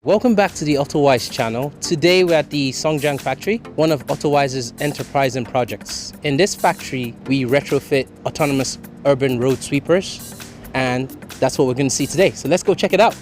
Welcome back to the AutoWise channel. Today we're at the Songjiang factory, one of AutoWise's enterprise and projects. In this factory, we retrofit autonomous urban road sweepers, and that's what we're going to see today. So let's go check it out.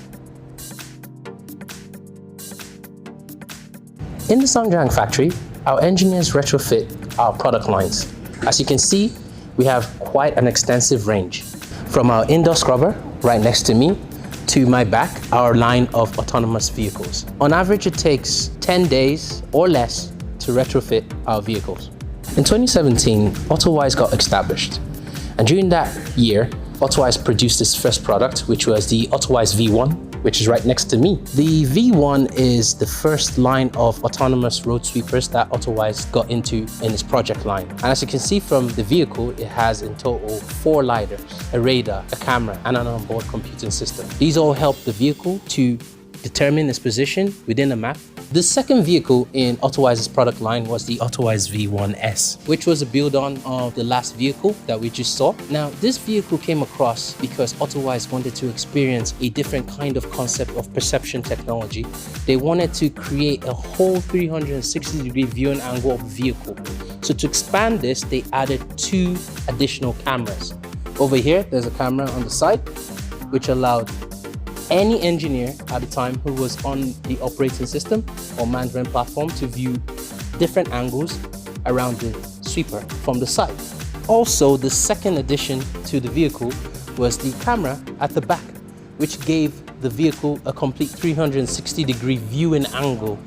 In the Songjiang factory, our engineers retrofit our product lines. As you can see, we have quite an extensive range. From our indoor scrubber right next to me, to my back, our line of autonomous vehicles. On average, it takes 10 days or less to retrofit our vehicles. In 2017, AutoWise got established. And during that year, AutoWise produced its first product, which was the AutoWise V1, which is right next to me. The V1 is the first line of autonomous road sweepers that AutoWise got into in its project line. And as you can see from the vehicle, it has in total 4 lidars, a radar, a camera, and an onboard computing system. These all help the vehicle to determine its position within a map. The second vehicle in AutoWise's product line was the AutoWise V1S, which was a build-on of the last vehicle that we just saw. Now, this vehicle came across because AutoWise wanted to experience a different kind of concept of perception technology. They wanted to create a whole 360-degree viewing angle of the vehicle. So to expand this, they added 2 additional cameras. Over here, there's a camera on the side, which allowed any engineer at the time who was on the operating system or manned run platform to view different angles around the sweeper from the side. Also, the second addition to the vehicle was the camera at the back, which gave the vehicle a complete 360-degree viewing angle,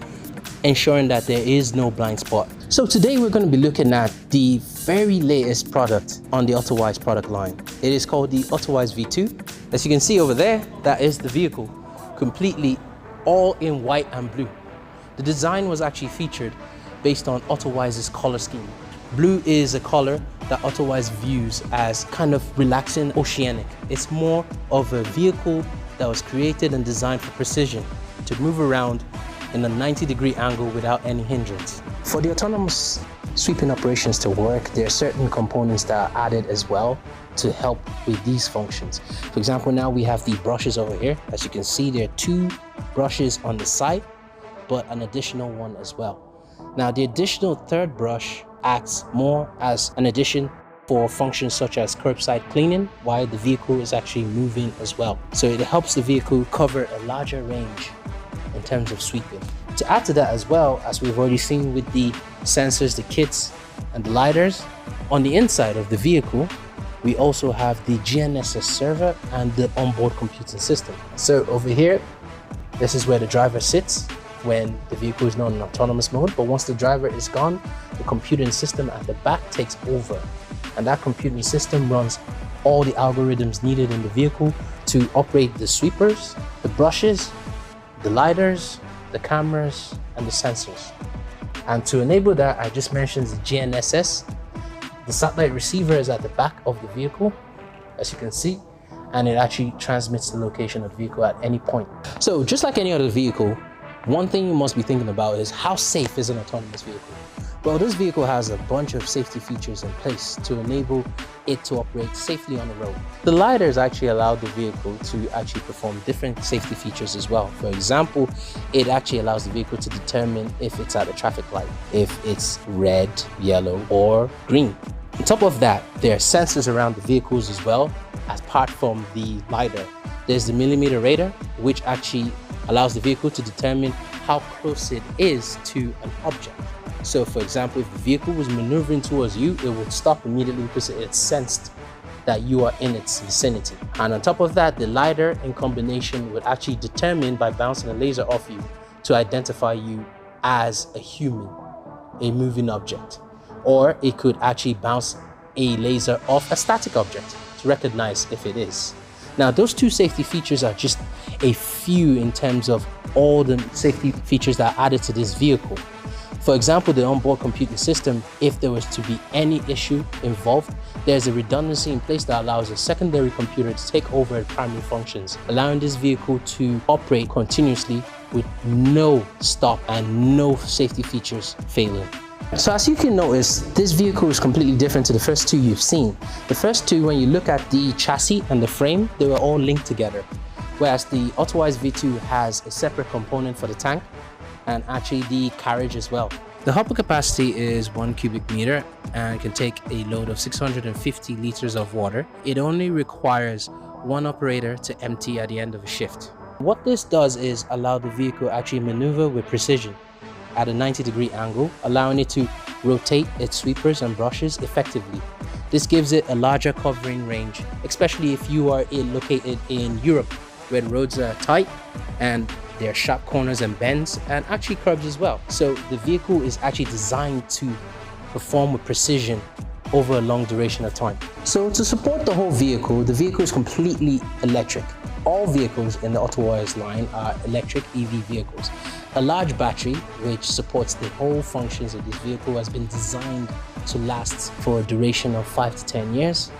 ensuring that there is no blind spot. So today we're going to be looking at the very latest product on the AutoWise product line. It is called the AutoWise V2. As you can see over there, that is the vehicle, completely all in white and blue. The design was actually featured based on AutoWise's color scheme. Blue is a color that AutoWise views as kind of relaxing, oceanic. It's more of a vehicle that was created and designed for precision, to move around in a 90-degree angle without any hindrance. For the autonomous sweeping operations to work, there are certain components that are added as well to help with these functions. For example, now we have the brushes over here. As you can see, there are 2 brushes on the side, but an additional one as well. Now, the additional 3rd brush acts more as an addition for functions such as curbside cleaning while the vehicle is actually moving as well. So it helps the vehicle cover a larger range in terms of sweeping. To add to that as well, as we've already seen with the sensors, the kits, and the lidars, on the inside of the vehicle, we also have the GNSS server and the onboard computing system. So over here, this is where the driver sits when the vehicle is not in autonomous mode, but once the driver is gone, the computing system at the back takes over. And that computing system runs all the algorithms needed in the vehicle to operate the sweepers, the brushes, the lidars, the cameras, and the sensors. And to enable that, I just mentioned the GNSS. The satellite receiver is at the back of the vehicle, as you can see, and it actually transmits the location of the vehicle at any point. So just like any other vehicle, one thing you must be thinking about is how safe is an autonomous vehicle? Well, this vehicle has a bunch of safety features in place to enable it to operate safely on the road. The lidars actually allow the vehicle to actually perform different safety features as well. For example, it actually allows the vehicle to determine if it's at a traffic light, if it's red, yellow, or green. On top of that, there are sensors around the vehicles as well, apart from the lidar. There's the millimeter radar, which actually allows the vehicle to determine how close it is to an object. So for example, if the vehicle was maneuvering towards you, it would stop immediately because it sensed that you are in its vicinity. And on top of that, the lidar in combination would actually determine by bouncing a laser off you to identify you as a human, a moving object. Or it could actually bounce a laser off a static object to recognize if it is. Now, those 2 safety features are just a few in terms of all the safety features that are added to this vehicle. For example, the onboard computing system, if there was to be any issue involved, there's a redundancy in place that allows a secondary computer to take over primary functions, allowing this vehicle to operate continuously with no stop and no safety features failing. So as you can notice, this vehicle is completely different to the first 2 you've seen. The first 2, when you look at the chassis and the frame, they were all linked together. whereas the Autowise V2 has a separate component for the tank and actually the carriage as well. The hopper capacity is 1 cubic meter and can take a load of 650 liters of water. It only requires one operator to empty at the end of a shift. What this does is allow the vehicle actually maneuver with precision at a 90-degree angle, allowing it to rotate its sweepers and brushes effectively. This gives it a larger covering range, especially if you are located in Europe, where the roads are tight and there are sharp corners and bends and actually curbs as well. So the vehicle is actually designed to perform with precision over a long duration of time. So to support the whole vehicle, the vehicle is completely electric. All vehicles in the Autowise line are electric EV vehicles. A large battery, which supports the whole functions of this vehicle, has been designed to last for a duration of 5 to 10 years.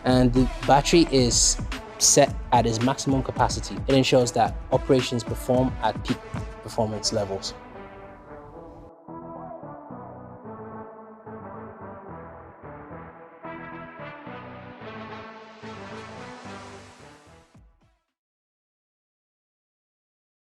And the battery is set at its maximum capacity. It ensures that operations perform at peak performance levels.